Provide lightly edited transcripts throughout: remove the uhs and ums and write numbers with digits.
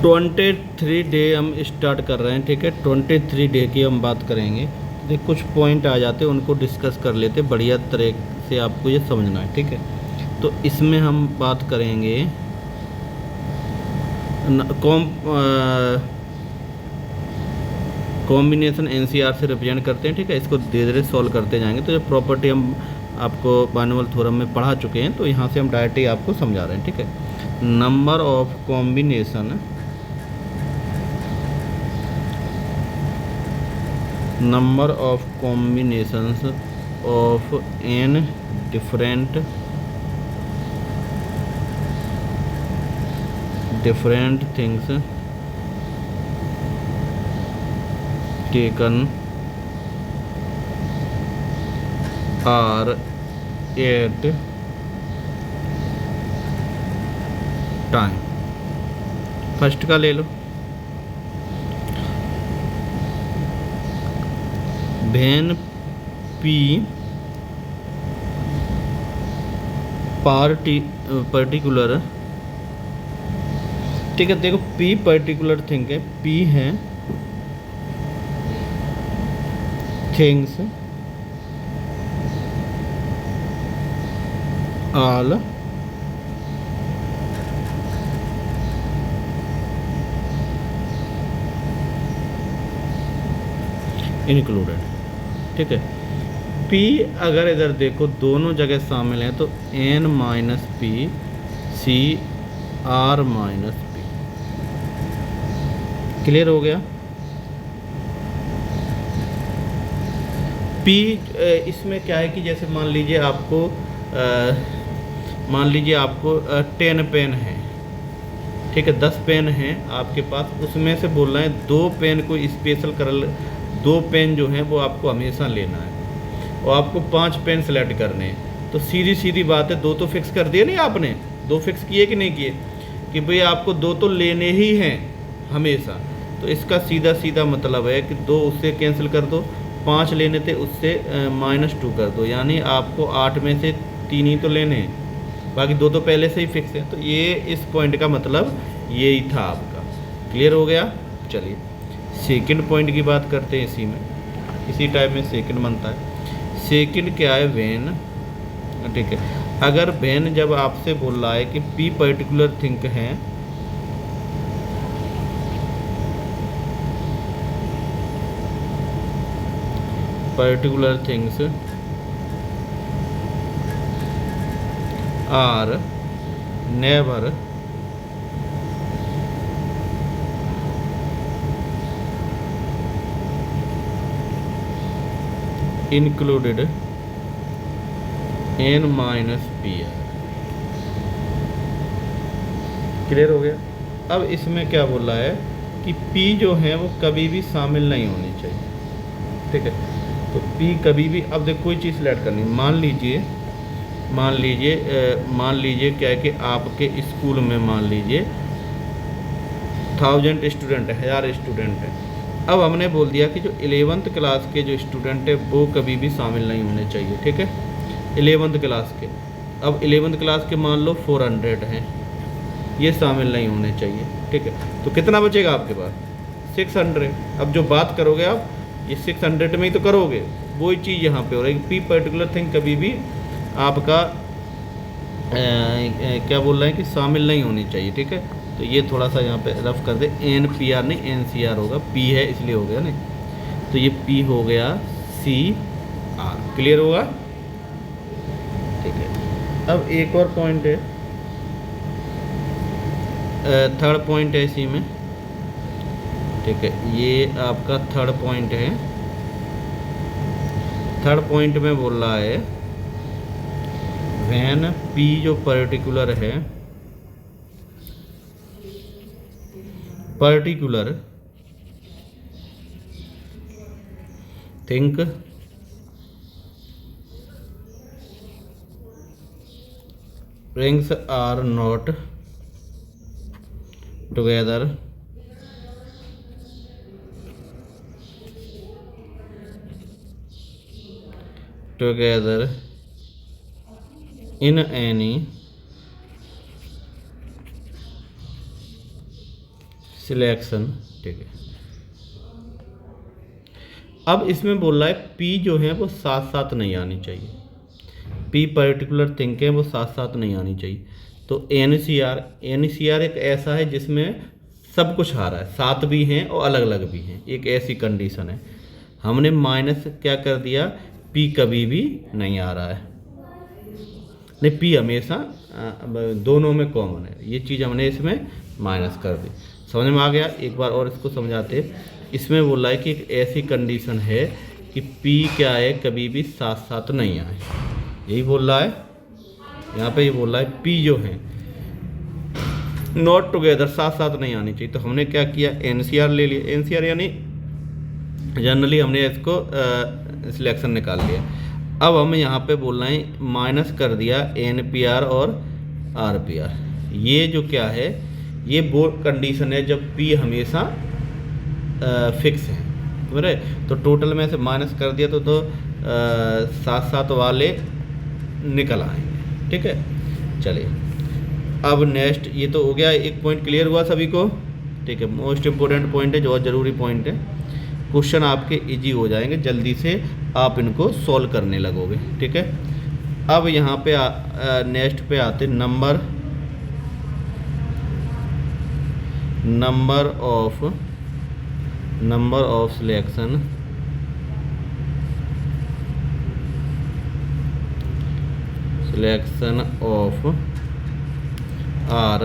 23 day हम start कर रहे हैं, ठीक है। 23 डे की हम बात करेंगे। देख कुछ पॉइंट आ जाते हैं, उनको डिस्कस कर लेते, बढ़िया तरह से आपको ये समझना है, ठीक है। तो इसमें हम बात करेंगे कॉम्बिनेशन एनसीआर से रिप्रेजेंट करते हैं, ठीक है। इसको धीरे धीरे सॉल्व करते जाएंगे। तो जो प्रॉपर्टी हम आपको बाइनोमियल थ्योरम में पढ़ा चुके हैं, तो यहाँ से हम डायरेक्ट ही आपको समझा रहे हैं, ठीक है। Number of combination of N different things taken are at time। First का ले लो, when P particular, ठीक है। देखो P पर्टिकुलर थिंग है, P है थिंग्स ऑल इंक्लूडेड, ठीक है। P अगर इधर देखो दोनों जगह शामिल हैं तो N minus P C R minus P. Clear हो गया। P इसमें क्या है कि जैसे मान लीजिए आपको 10 पेन है, ठीक है। 10 पेन हैं आपके पास, उसमें से बोल रहे हैं 2 पेन को स्पेशल कर, 2 पेन जो हैं वो आपको हमेशा लेना है और आपको 5 पेन सेलेक्ट करने हैं। तो सीधी सीधी बात है, 2 तो फिक्स कर दिए नहीं आपने, 2 फिक्स किए कि नहीं किए, कि भाई आपको 2 तो लेने ही हैं हमेशा। तो इसका सीधा सीधा मतलब है कि 2 उससे कैंसिल कर दो, 5 लेने थे उससे -2 कर दो, यानी आपको 8 में से 3 ही तो लेने हैं, बाकी 2 तो पहले से ही फिक्स है। तो ये इस पॉइंट का मतलब यही था आपका। क्लियर हो गया। चलिए सेकंड पॉइंट की बात करते हैं। इसी टाइप में सेकंड बनता है। सेकंड क्या है, वेन, ठीक है। अगर वेन जब आपसे बोल रहा है कि P पर्टिकुलर थिंग है, particular things are never included N minus P R. Clear हो गया। अब इसमें क्या बोल रहा है कि P जो है वो कभी भी शामिल नहीं होनी चाहिए, ठीक है। तो P कभी भी, अब देखो कोई चीज़ सेलेक्ट करनी, मान लीजिए क्या है कि आपके स्कूल में मान लीजिए 1000 स्टूडेंट है, 1000 स्टूडेंट है। अब हमने बोल दिया कि जो 11th क्लास के जो स्टूडेंट है वो कभी भी शामिल नहीं होने चाहिए, ठीक है। 11th क्लास के, अब 11th क्लास के मान लो 400 हैं, ये शामिल नहीं होने चाहिए, ठीक है। तो कितना बचेगा आपके पास, 600। अब जो बात करोगे आप ये 600 में ही तो करोगे, वही चीज़ यहाँ पे हो रही है। P पर्टिकुलर थिंग कभी भी आपका क्या बोल रहे हैं कि शामिल नहीं होनी चाहिए, ठीक है। तो ये थोड़ा सा यहाँ पे रफ कर दे, NPR नहीं NCR होगा, P है इसलिए हो गया नहीं, तो ये P हो गया CR। क्लियर होगा, ठीक है। अब एक और पॉइंट है, थर्ड पॉइंट है इसी में, ठीक है। ये आपका थर्ड पॉइंट है। थर्ड पॉइंट में बोल रहा है व्हेन P जो पर्टिकुलर है, particular think rings are not together in any selection, ठीक है। अब इसमें बोल रहा है पी जो है वो साथ साथ नहीं आनी चाहिए, पी पर्टिकुलर थिंग है वो साथ साथ नहीं आनी चाहिए। तो एन सी आर एक ऐसा है जिसमें सब कुछ आ रहा है, साथ भी हैं और अलग अलग भी हैं, एक ऐसी कंडीशन है। हमने माइनस क्या कर दिया, पी कभी भी नहीं आ रहा है, नहीं पी हमेशा दोनों में कॉमन है, ये चीज़ हमने इसमें माइनस कर दी। समझ में आ गया? एक बार और इसको समझाते। इसमें बोला है कि एक ऐसी कंडीशन है कि पी क्या है, कभी भी साथ साथ नहीं आए, यही बोल रहा है यहाँ पे। ये बोल रहा है पी जो है नॉट टुगेदर, साथ साथ नहीं आनी चाहिए। तो हमने क्या किया, एनसीआर ले लिया। एनसीआर यानी जनरली हमने इसको सिलेक्शन निकाल लिया। अब हम यहाँ पे बोल रहे हैं माइनस कर दिया एनपीआर और आरपीआर। ये जो क्या है, ये वो कंडीशन है जब पी हमेशा फिक्स है, समझ रहे? तो टोटल में से माइनस कर दिया तो साथ साथ वाले निकल आएंगे, ठीक है। चलिए अब नेक्स्ट, ये तो हो गया, एक पॉइंट क्लियर हुआ सभी को, ठीक है। मोस्ट इम्पोर्टेंट पॉइंट है, जो ज़रूरी पॉइंट है। क्वेश्चन आपके इजी हो जाएंगे, जल्दी से आप इनको सॉल्व करने लगोगे, ठीक है। अब यहाँ पे नेक्स्ट पे आते number of selection of R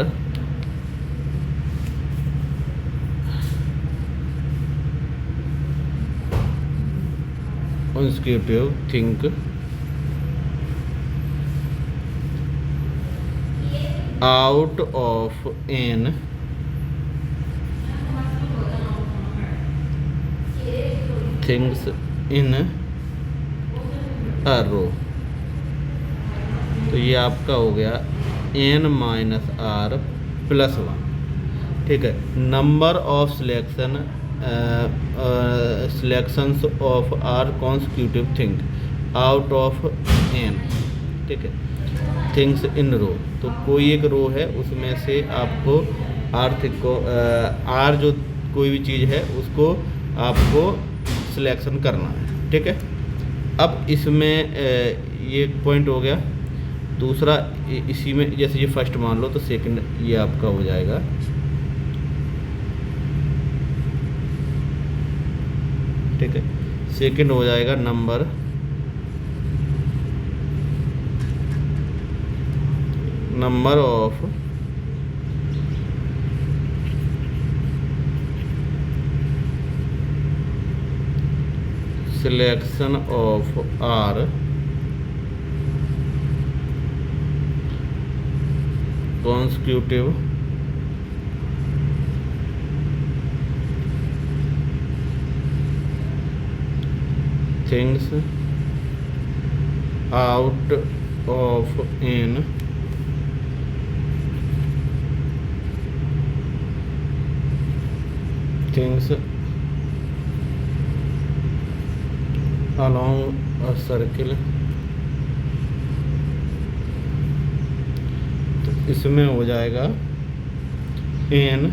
consecutive think out of n things in a row। तो ये आपका हो गया n माइनस आर प्लस 1, ठीक है। Number of selections of R consecutive thing out of n, ठीक है, थिंग्स इन रो। तो कोई एक रो है, उसमें से आपको आर जो कोई भी चीज़ है उसको आपको सिलेक्शन करना है, ठीक है। अब इसमें ये पॉइंट हो गया। दूसरा इसी में, जैसे ये फर्स्ट मान लो तो सेकंड ये आपका हो जाएगा, ठीक है। सेकंड हो जाएगा number of selection of R consecutive things out of n things along a circle। इसमें हो जाएगा n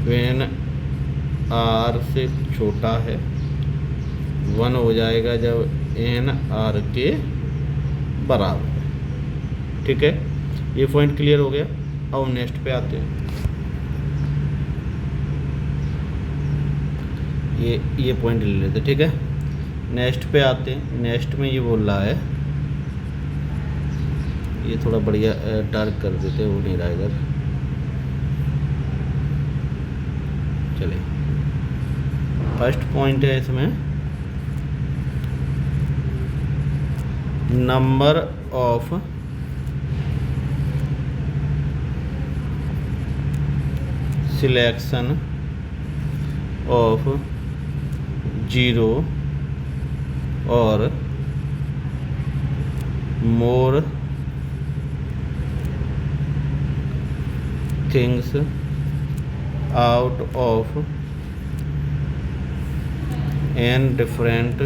व्हेन r से छोटा है, 1 हो जाएगा जब n r के बराबर है, ठीक है। ये पॉइंट क्लियर हो गया। अब नेक्स्ट पे आते हैं। ये पॉइंट ले लेते, ठीक है। नेक्स्ट पे आते हैं। नेक्स्ट में ये बोल रहा है, ये थोड़ा बढ़िया डार्क कर देते, वो नहीं रहा इधर। चलिए फर्स्ट पॉइंट है इसमें, नंबर ऑफ सिलेक्शन ऑफ 0 और more things out of n different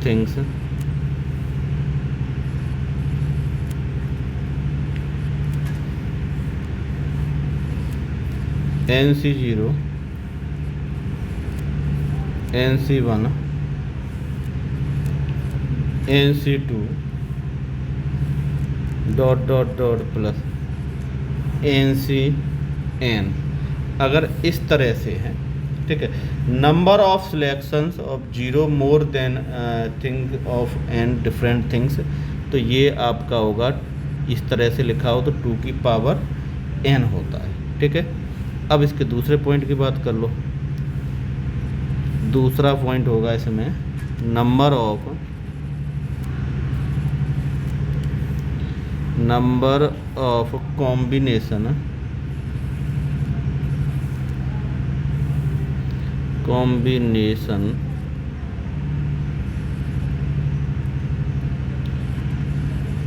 things NC0 NC1 NC2 dot dot dot plus NCN, अगर इस तरह से है, ठीक है। Number of selections of zero more than thing of N different things, तो ये आपका होगा इस तरह से लिखा हो तो 2 की पावर n होता है, ठीक है। अब इसके दूसरे पॉइंट की बात कर लो। दूसरा पॉइंट होगा इसमें number of combination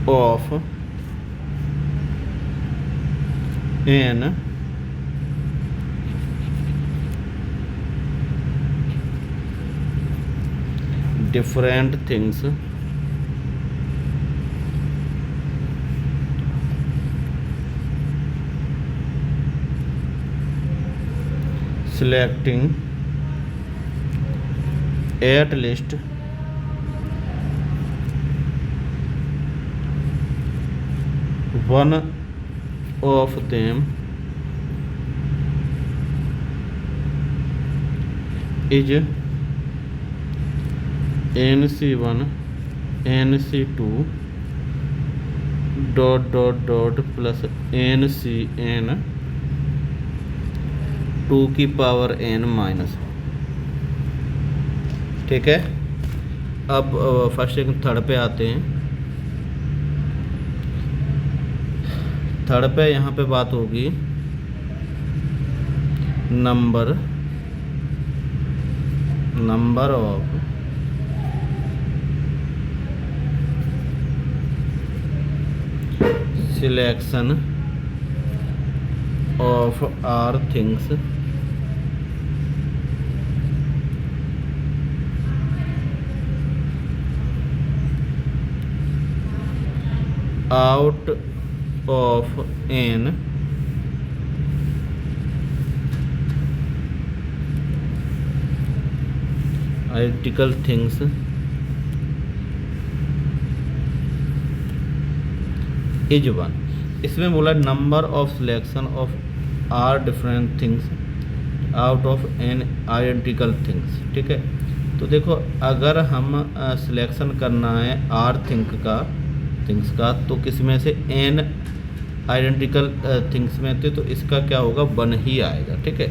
of n different things selecting at least one of them is NC1 NC2 dot dot dot plus NCN 2 की पावर n माइनस, ठीक है। अब फर्स्ट सेकंड थर्ड पे आते हैं। थर्ड पे यहाँ पे बात होगी number of selection of R things out of n identical things is 1। इसमें बोला number of selection of R different things out of N identical things, ठीक है। तो देखो अगर हम सिलेक्शन करना है आर थिंग्स का तो किस में से एन आइडेंटिकल थिंग्स में थे, तो इसका क्या होगा 1 ही आएगा, ठीक है।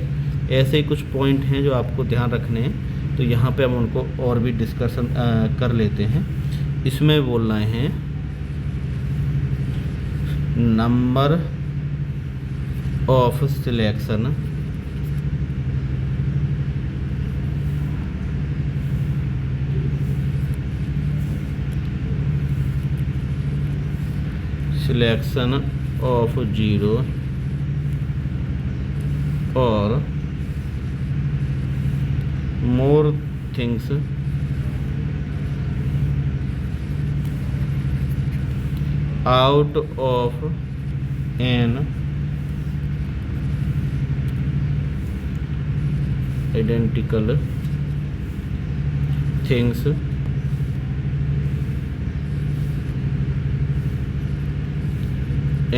ऐसे ही कुछ पॉइंट हैं जो आपको ध्यान रखने हैं, तो यहाँ पे हम उनको और भी डिस्कशन कर लेते हैं। इसमें बोल रहे हैं number of selection of zero और more things out of an identical things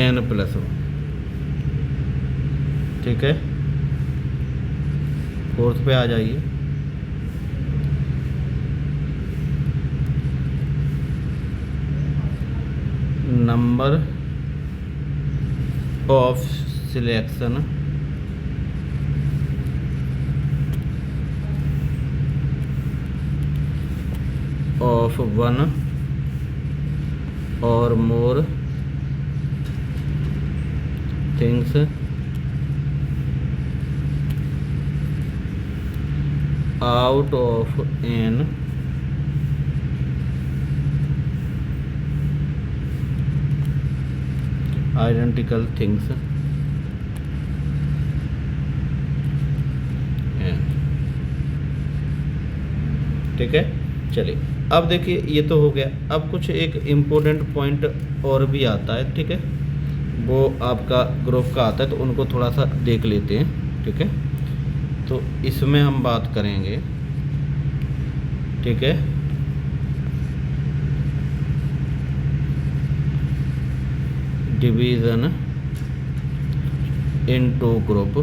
n plus 1, ठीक है। फोर्थ पे आ जाइए। नंबर ऑफ सिलेक्शन ऑफ 1 और more things out of N identical things ठीक है। चलिए अब देखिए ये तो हो गया। अब कुछ एक इम्पोर्टेंट पॉइंट और भी आता है, ठीक है, वो आपका ग्रुप का आता है, तो उनको थोड़ा सा देख लेते हैं। ठीक है। तो इसमें हम बात करेंगे, ठीक है, डिवीज़न इनटू ग्रुप,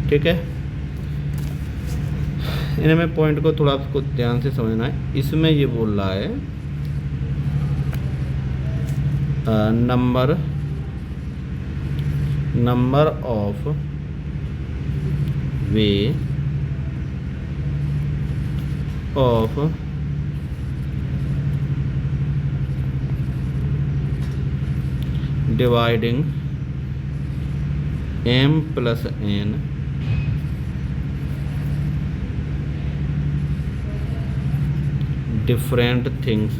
ठीक है। इनमें पॉइंट को थोड़ा आपको ध्यान से समझना है। इसमें ये बोल रहा है number of way of dividing m plus n different things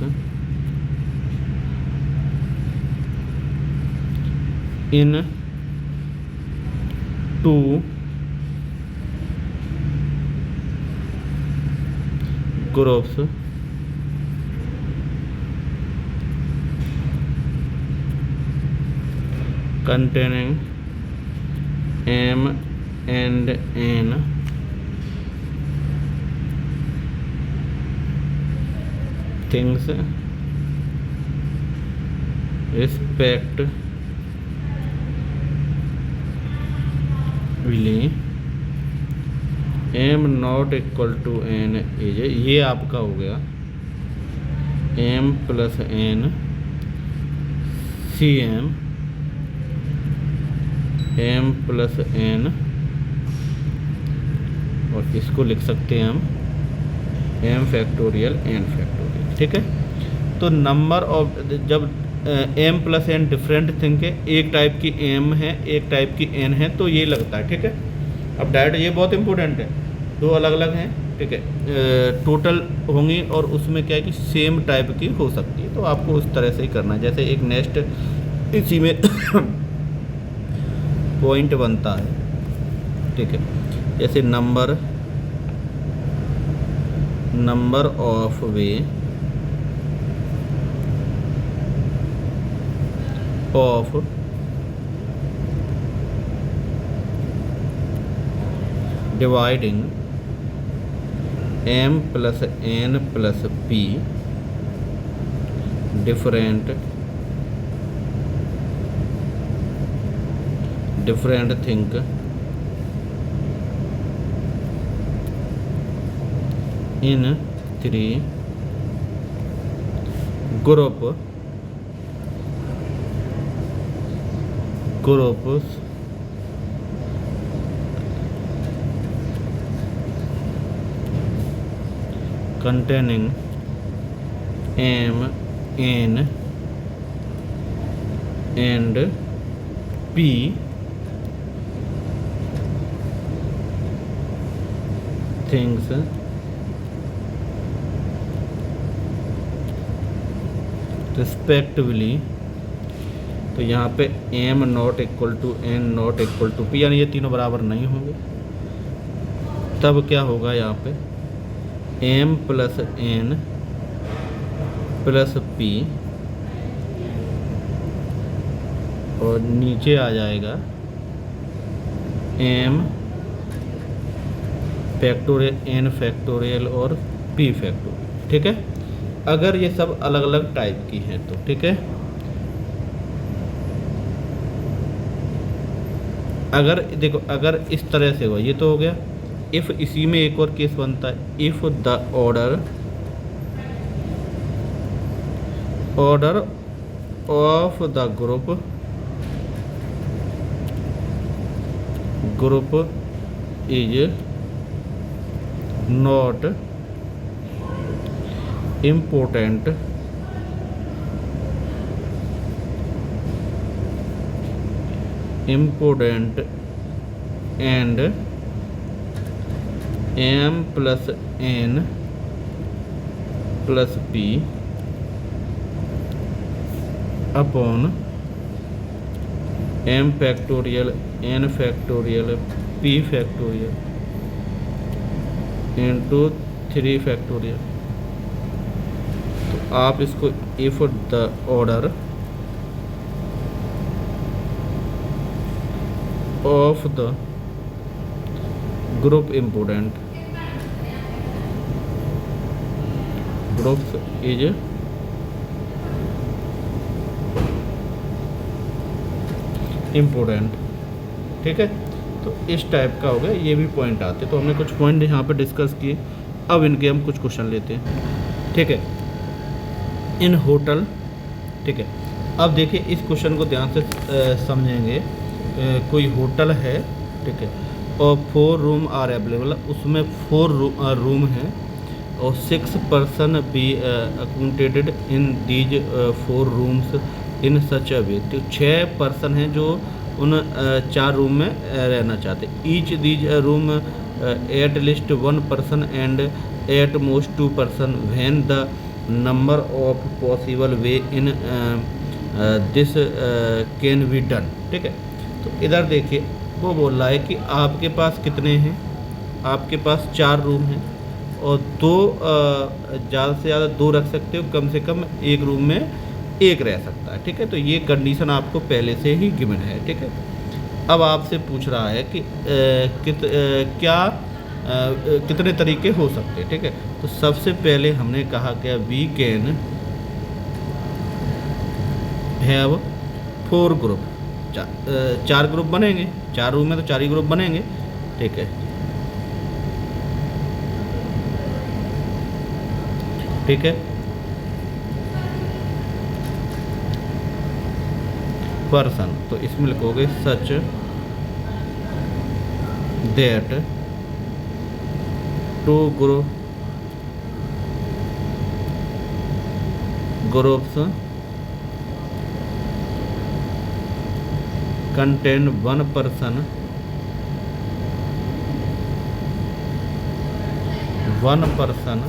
in two groups containing m and n things respectively m not equal to n is, ये आपका हो गया m plus n cm m plus n, और इसको लिख सकते हैं हम m फैक्टोरियल n फैक्टोरियल, ठीक है। तो नंबर ऑफ, जब m plus n different thing है, एक टाइप की m है एक टाइप की n है, तो ये लगता है, ठीक है। अब डायरेक्ट ये बहुत इंपॉर्टेंट है, दो अलग अलग हैं, ठीक है, टोटल होंगी और उसमें क्या है कि सेम टाइप की हो सकती है, तो आपको उस तरह से ही करना है। जैसे एक नेक्स्ट इसी में पॉइंट बनता है, ठीक है, जैसे number of way of dividing m plus n plus p different thing in three groups containing m, n and p things respectively। तो यहाँ पे m not equal to n not equal to p, यानी ये तीनों बराबर नहीं होंगे, तब क्या होगा यहाँ पे m plus n plus p और नीचे आ जाएगा m फैक्टोरियल n फैक्टोरियल और p फैक्टोरियल, ठीक है। अगर ये सब अलग अलग टाइप की हैं तो, ठीक है। अगर देखो, अगर इस तरह से हुआ, ये तो हो गया। इफ़ इसी में एक और केस बनता है, if the order of the group is not important and m plus n plus p upon m factorial n factorial p factorial into 3 factorial। तो आप इसको if the order of the group important groups is important, ठीक है। तो इस type का हो गया, ये भी पॉइंट आते। तो हमने कुछ पॉइंट यहाँ पे डिस्कस किए, अब इनके हम कुछ क्वेश्चन लेते हैं, ठीक है। इन होटल, ठीक है। अब देखिए इस क्वेश्चन को ध्यान से समझेंगे। कोई होटल है, ठीक है, और 4 रूम आर अवेलेबल, उसमें 4 रूम हैं और 6 person be accounted in these 4 rooms in such a way. तो 6 पर्सन हैं जो उन 4 रूम में रहना चाहते। Each these room at least 1 person and at most 2 person when the number of possible way in this can be done, ठीक है। तो इधर देखिए वो बोल रहा है कि आपके पास कितने हैं, आपके पास 4 रूम हैं और 2 ज़्यादा से ज़्यादा 2 रख सकते हो, कम से कम एक रूम में एक रह सकता है, ठीक है। तो ये कंडीशन आपको पहले से ही गिवन है, ठीक है। अब आपसे पूछ रहा है कि कितने तरीके हो सकते हैं, ठीक है। तो सबसे पहले हमने कहा क्या, we can have 4 group, 4 group बनेंगे, 4 रूम में तो 4 ही ग्रुप बनेंगे, ठीक है। ठीक है, पर्सन, तो इसमें लिखोगे such that 2 groups contain 1 person 1 person,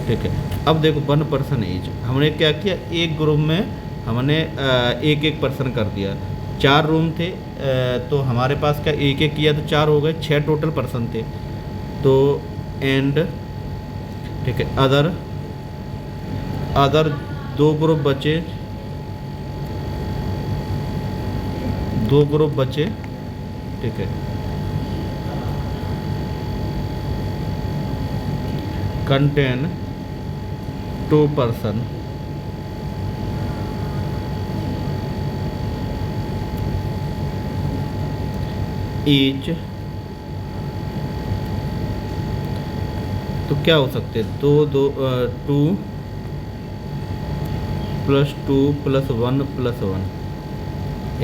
ठीक है। अब देखो 1 पर्सन ईच, हमने क्या किया, एक ग्रुप में हमने एक एक पर्सन कर दिया। 4 रूम थे तो हमारे पास क्या एक एक किया तो 4 हो गए, 6 टोटल पर्सन थे। तो एंड, ठीक है, अदर 2 ग्रुप बचे, 2 ग्रुप बचे, ठीक है। कंटेन 2 पर्सन ईच, तो क्या हो सकते हैं, 2 2 + 2 + 1 + 1,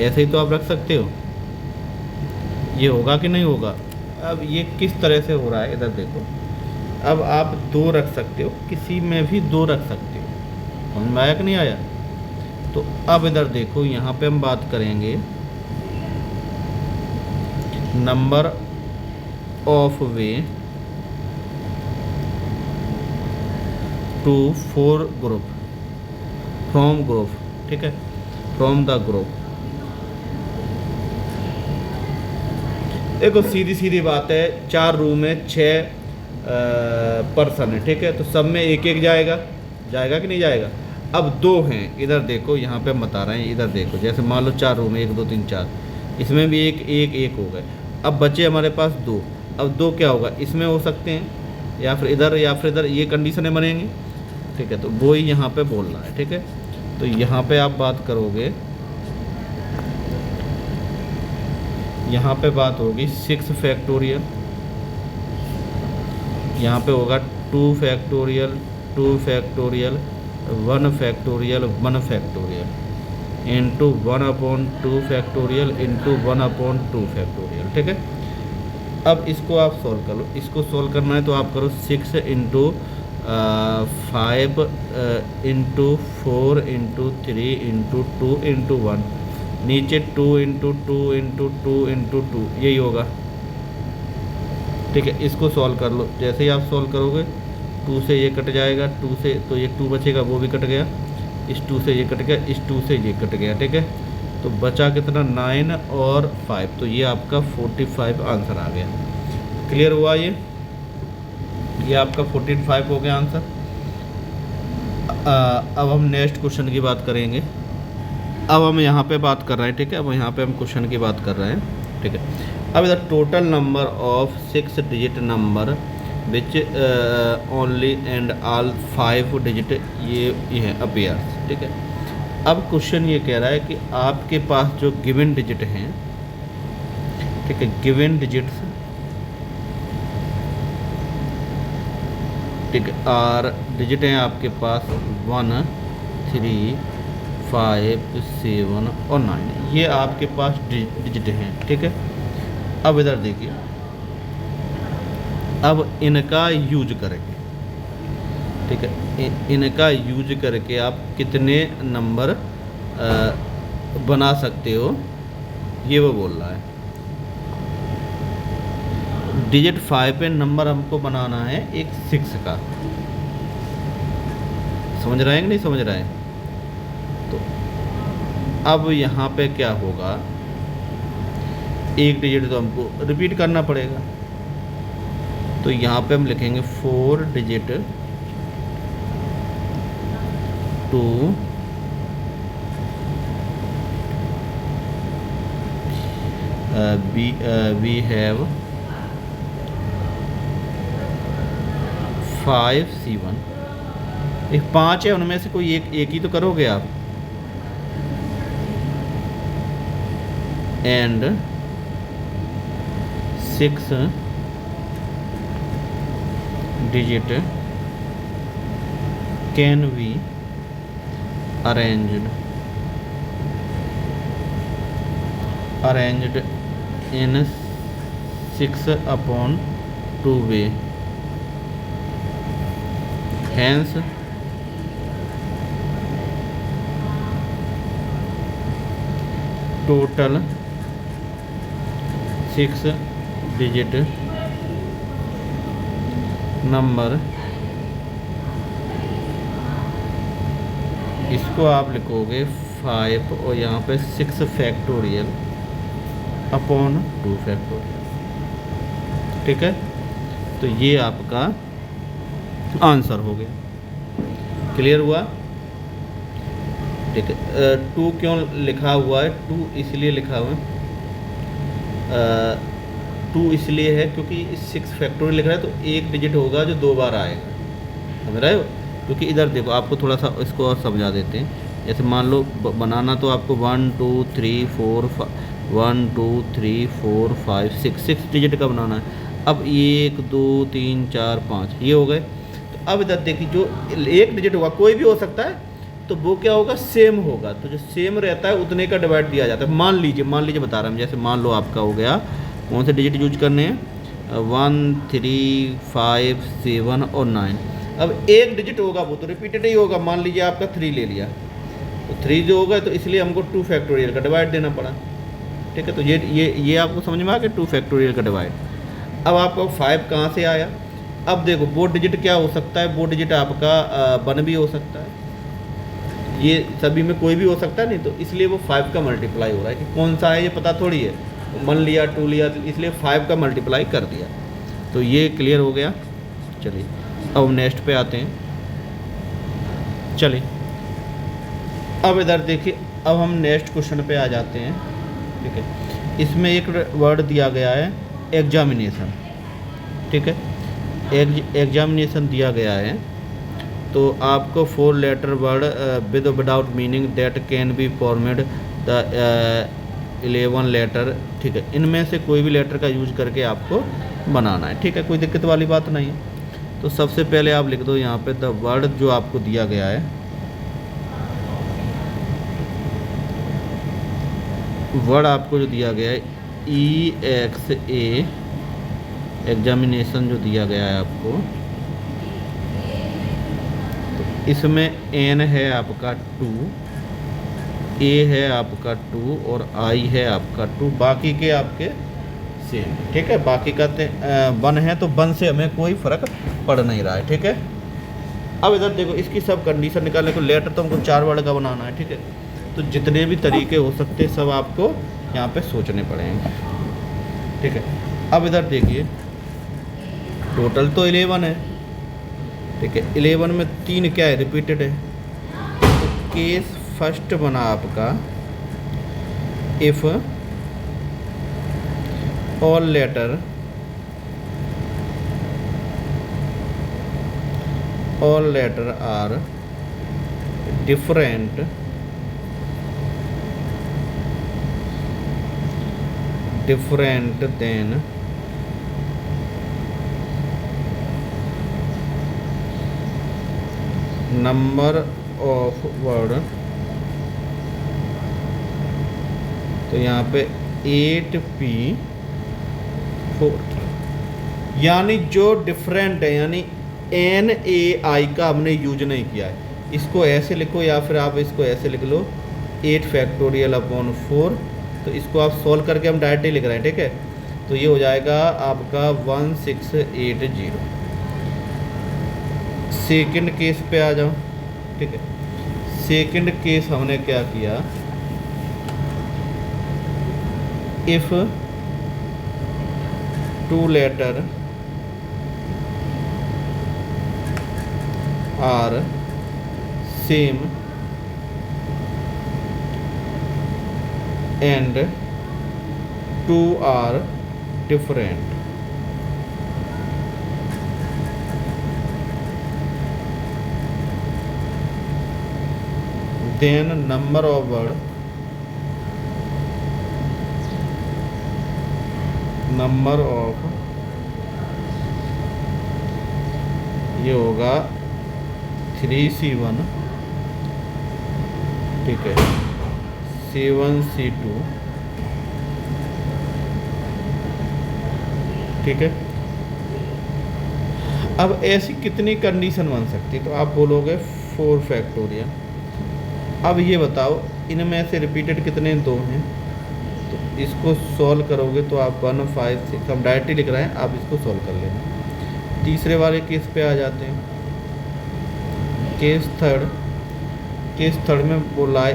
ऐसे ही तो आप रख सकते हो। ये होगा कि नहीं होगा। अब ये किस तरह से हो रहा है, इधर देखो। अब आप 2 रख सकते हो, किसी में भी 2 रख सकते हो, समझ में आया कि नहीं आया। तो अब इधर देखो, यहाँ पे हम बात करेंगे number of way to 4 group from group, ठीक है, फ्रॉम द ग्रुप। देखो सीधी सीधी बात है, 4 रूम में 6 पर्सन है, ठीक है। तो सब में एक एक जाएगा, जाएगा कि नहीं जाएगा। अब 2 हैं, इधर देखो, यहाँ पे हम बता रहे हैं, इधर देखो, जैसे मान लो 4 रूम है, 1 2 3 4, इसमें भी एक एक एक हो गए। अब बचे हमारे पास 2, अब 2 क्या होगा, इसमें हो सकते हैं या फिर इधर या फिर इधर, ये कंडीशनें बनेंगी, ठीक है। तो वो ही यहाँ पे बोल रहा है, ठीक है। तो यहाँ पे आप बात करोगे, यहाँ पे बात होगी 6 फैक्टोरियल, यहाँ पे होगा 2 factorial 2 factorial 1 factorial 1 factorial into 1/2 factorial into 1/2 factorial, ठीक है। अब इसको आप सॉल्व कर लो। इसको सॉल्व करना है तो आप करो 6 × 5 × 4 × 3 × 2 × 1, नीचे 2 × 2 × 2 × 2, यही होगा, ठीक है। इसको सॉल्व कर लो। जैसे ही आप सॉल्व करोगे 2 से ये कट जाएगा, 2 से तो ये 2 बचेगा, वो भी कट गया, इस 2 से ये कट गया, इस 2 से ये कट गया, ठीक है। तो बचा कितना, 9 और 5, तो ये आपका 45 आंसर आ गया। क्लियर हुआ ये आपका 45 हो गया आंसर। अब हम नेक्स्ट क्वेश्चन की बात करेंगे। अब हम यहाँ पे बात कर रहे हैं, ठीक है। अब यहाँ पे हम क्वेश्चन की बात कर रहे हैं, ठीक है। अब इधर total number of 6 digit number which only and all 5 digit ये है अपीयर्स, ठीक है। अब क्वेश्चन ये कह रहा है कि आपके पास जो गिवन डिजिट हैं, ठीक है, गिवन डिजिट्स, ठीक है, और डिजिट हैं आपके पास 1, 3, 5, 7 और 9, ये आपके पास डिजिट हैं, ठीक है। अब इधर देखिए, अब इनका यूज करेंगे, ठीक है, इनका यूज करके आप कितने नंबर बना सकते हो, ये वो बोल रहा है। डिजिट 5 पे नंबर हमको बनाना है एक 6 का, समझ रहे हैं कि नहीं समझ रहे हैं? तो अब यहाँ पे क्या होगा, एक डिजिट तो हमको रिपीट करना पड़ेगा, तो यहाँ पे हम लिखेंगे 4 डिजिट 2 we have 5 C1। एक 5 है, उनमें से कोई एक ही तो करोगे आप, and 6 digit can be arranged in 6/2 way, hence total 6 digit number, इसको आप लिखोगे 5 और यहाँ पे 6 फैक्टोरियल अपॉन 2 फैक्टोरियल, ठीक है। तो ये आपका आंसर हो गया, क्लियर हुआ, ठीक है। 2 क्यों लिखा हुआ है, 2 इसलिए लिखा हुआ है, 2 इसलिए है क्योंकि 6 फैक्टोरियल लिख रहा है, तो एक डिजिट होगा जो 2 बार आएगा, समझ रहे हो? क्योंकि इधर देखो, आपको थोड़ा सा इसको और समझा देते हैं। जैसे मान लो बनाना तो आपको 1 2 3 4 1 2 3 4 5 6 डिजिट का बनाना है। अब 1 2 3 4 5 ये हो गए। तो अब इधर देखिए, जो एक डिजिट होगा कोई भी हो सकता है, तो वो क्या होगा, सेम होगा। तो जो सेम रहता है उतने का डिवाइड दिया जाता है। मान लीजिए बता रहा हूँ, जैसे मान लो आपका हो गया, कौन से डिजिट यूज करने हैं, 1 3 5 7 और 9। अब एक डिजिट होगा वो तो रिपीटेड ही होगा। मान लीजिए आपका 3 ले लिया, तो 3 जो होगा, तो इसलिए हमको 2 फैक्टोरियल का डिवाइड देना पड़ा, ठीक है। तो ये आपको समझ में आ गया, 2 फैक्टोरियल का डिवाइड। अब आपका 5 कहाँ से आया? अब देखो, वो डिजिट क्या हो सकता है, वो डिजिट आपका 1 भी हो सकता है, ये सभी में कोई भी हो सकता है, नहीं तो इसलिए वो 5 का मल्टीप्लाई हो रहा है। कि कौन सा है ये पता थोड़ी है, 1 लिया 2 लिया, तो इसलिए 5 का मल्टीप्लाई कर दिया। तो ये क्लियर हो गया। चलिए अब नेक्स्ट पे आते हैं। चलिए अब इधर देखिए, अब हम नेक्स्ट क्वेश्चन पे आ जाते हैं, ठीक है। इसमें एक वर्ड दिया गया है एग्जामिनेशन, ठीक है। एग्जामिनेशन दिया गया है, तो आपको 4 letter word with without meaning that can be formed the 11 letter, ठीक है। इनमें से कोई भी लेटर का यूज करके आपको बनाना है, ठीक है। कोई दिक्कत वाली बात नहीं है। तो सबसे पहले आप लिख दो यहाँ पे द वर्ड जो आपको दिया गया है, वर्ड आपको जो दिया गया है EXA, एग्जामिनेशन जो दिया गया है आपको, तो इसमें N है आपका 2, A है आपका 2 और I है आपका 2, बाकी के आपके सेम, ठीक है। बाकी का 1 है, तो 1 से हमें कोई फ़र्क पड़ नहीं रहा है, ठीक है। अब इधर देखो, इसकी सब कंडीशन निकालने को, लेटर तो हमको 4 वर्ड का बनाना है, ठीक है। तो जितने भी तरीके हो सकते हैं सब आपको यहाँ पे सोचने पड़ेंगे, ठीक है। अब इधर देखिए, टोटल तो 11 है, ठीक है। 11 में 3 क्या है, रिपीटेड है, केस फर्स्ट बना आपका if all letter are different than number of word, तो यहाँ पे 8p4, यानी जो डिफरेंट है, यानी NAI का हमने यूज नहीं किया है। इसको ऐसे लिखो या फिर आप इसको ऐसे लिख लो 8 फैक्टोरियल अपॉन 4। तो इसको आप सॉल्व करके हम डायरेक्टली लिख रहे हैं, ठीक है। तो ये हो जाएगा आपका 1680। सेकंड केस पे आ जाओ, ठीक है। सेकंड केस हमने क्या किया, if 2 letter are same and 2 are different, then number of word ये होगा 3C1, ठीक है, C1C2, ठीक है। अब ऐसी कितनी कंडीशन बन सकती है, तो आप बोलोगे 4 फैक्टोरियल। अब ये बताओ इनमें से रिपीटेड कितने 2 हैं, तो इसको सॉल्व करोगे तो आप 1 5 6, हम डायरेक्टली लिख रहे हैं, आप इसको सॉल्व कर लेना। तीसरे वाले केस पे आ जाते हैं, केस थर्ड में बोला है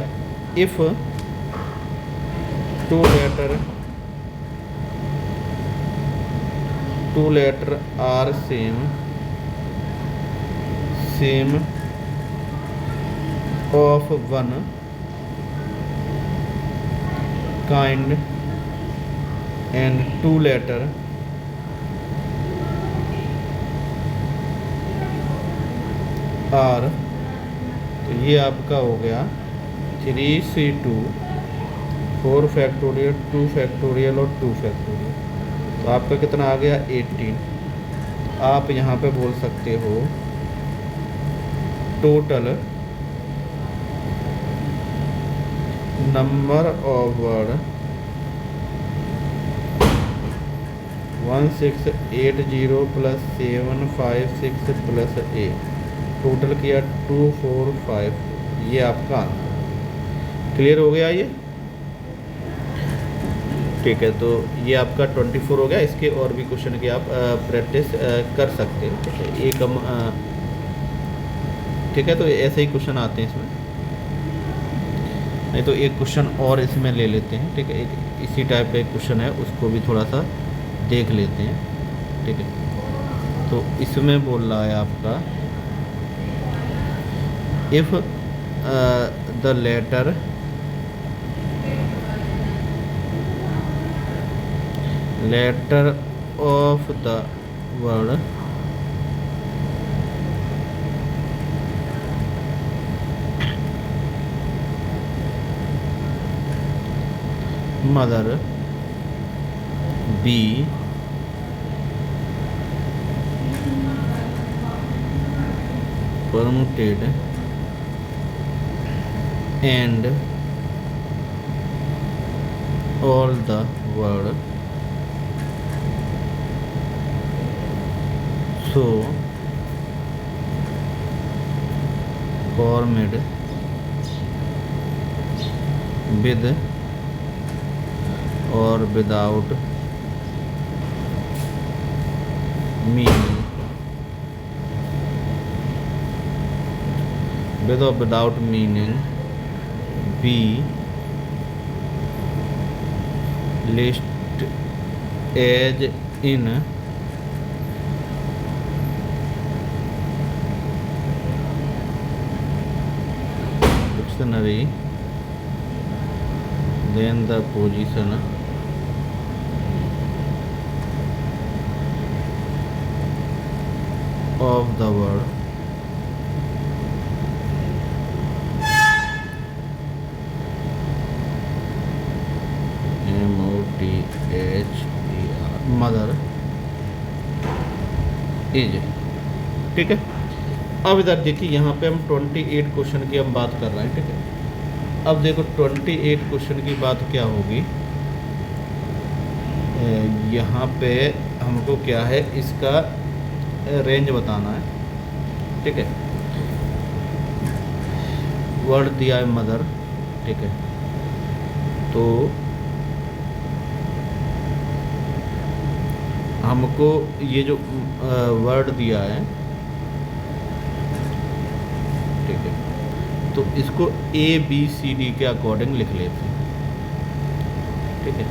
if 2 letter are same of one kind and 2 letter are, तो ये आपका हो गया 3C2 4 फैक्टोरियल 2 फैक्टोरियल और 2 फैक्टोरियल। तो आपका कितना आ गया 18। आप यहाँ पे बोल सकते हो total number of word 1680 plus 756 plus 8, total किया 245। ये आपका आंसर क्लियर हो गया ये, ठीक है। तो ये आपका 24 हो गया। इसके और भी क्वेश्चन की आप प्रैक्टिस कर सकते हैं, ठीक है। एक हम ठीक है, तो ऐसे ही क्वेश्चन आते हैं इसमें, नहीं तो एक क्वेश्चन और इसमें ले लेते हैं, ठीक है। एक इसी टाइप का एक क्वेश्चन है, उसको भी थोड़ा सा देख लेते हैं, ठीक है। तो इसमें बोल रहा है आपका if the letter of the word mother be permuted and all the word so formed with or without meaning, with or without meaning, be list as in dictionary, then the position of the word MOTHER mother is. ठीक है, अब इधर देखिए यहाँ पे हम 28 question की हम बात कर रहे हैं। ठीक है, अब देखो 28 क्वेश्चन की बात क्या होगी, यहाँ पे हमको क्या है, इसका रेंज बताना है। ठीक है, वर्ड दिया है मदर। ठीक है, तो हमको ये जो वर्ड दिया है, ठीक है, तो इसको ABCD के अकॉर्डिंग लिख लेते हैं। ठीक है,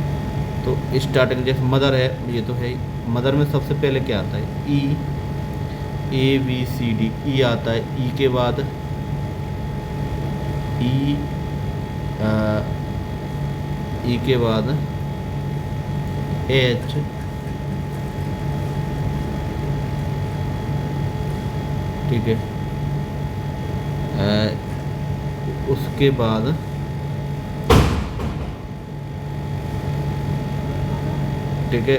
तो स्टार्टिंग जैसे मदर है, ये तो है ही, मदर में सबसे पहले क्या आता है, E, ABCD, E आता है, E के बाद E के बाद H, ठीक है, उसके बाद ठीक है